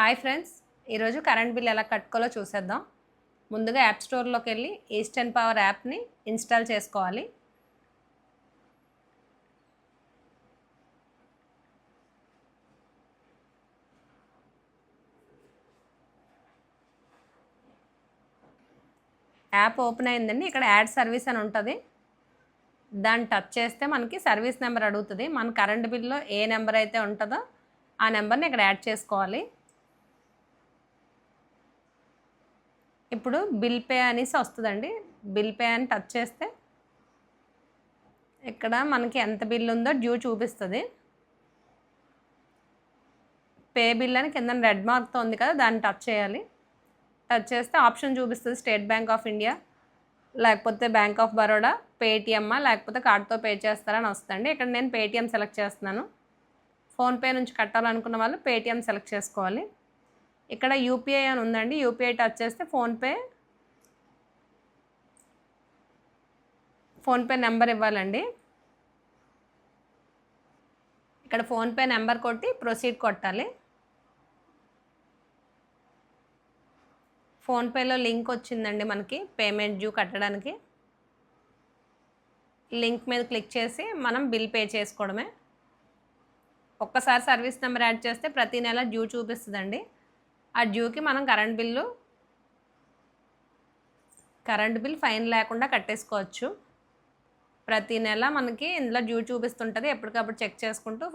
Hi friends, ఈరోజు current bill ఎలా కట్టుకోవాలో చూసేద్దాం. ముందుగా యాప్ స్టోర్లోకి వెళ్ళి ఈస్టర్న్ పవర్ యాప్ని ఇన్స్టాల్ చేసుకోవాలి. యాప్ ఓపెన్ అయిందండి. ఇక్కడ యాడ్ సర్వీస్ అని ఉంటుంది. దాన్ని టచ్ చేస్తే మనకి సర్వీస్ నెంబర్ అడుగుతుంది. మన కరెంట్ బిల్లో ఏ నెంబర్ అయితే ఉంటుందో ఆ నెంబర్ని ఇక్కడ యాడ్ చేసుకోవాలి. ఇప్పుడు బిల్ పే అనేసి వస్తుందండి. బిల్ పే అని టచ్ చేస్తే ఇక్కడ మనకి ఎంత బిల్ ఉందో డ్యూ చూపిస్తుంది. పే బిల్ అని కింద రెడ్ మార్క్తో ఉంది కదా, దాన్ని టచ్ చేయాలి. టచ్ చేస్తే ఆప్షన్ చూపిస్తుంది, స్టేట్ బ్యాంక్ ఆఫ్ ఇండియా లేకపోతే బ్యాంక్ ఆఫ్ బరోడా, పేటిఎమ్మా లేకపోతే కార్డ్తో పే చేస్తారని వస్తుంది. ఇక్కడ నేను పేటిఎం సెలెక్ట్ చేస్తున్నాను. ఫోన్పే నుంచి కట్టాలనుకున్న వాళ్ళు పేటిఎం సెలెక్ట్ చేసుకోవాలి. ఇక్కడ యూపీఐ అని ఉందండి. యూపీఐ టచ్ చేస్తే ఫోన్పే నెంబర్ ఇవ్వాలండి. ఇక్కడ ఫోన్పే నెంబర్ కొట్టి ప్రొసీడ్ కొట్టాలి. ఫోన్పేలో లింక్ వచ్చిందండి మనకి పేమెంట్ డ్యూ కట్టడానికి. లింక్ మీద క్లిక్ చేసి మనం బిల్ పే చేసుకోవడమే. ఒక్కసారి సర్వీస్ నెంబర్ యాడ్ చేస్తే ప్రతి నెల డ్యూ చూపిస్తుందండి. ఆ డ్యూకి మనం కరెంట్ బిల్ ఫైన్ లేకుండా కట్టేసుకోవచ్చు. ప్రతి నెల మనకి ఇందులో డ్యూ చూపిస్తుంటుంది. ఎప్పటికప్పుడు చెక్ చేసుకుంటూ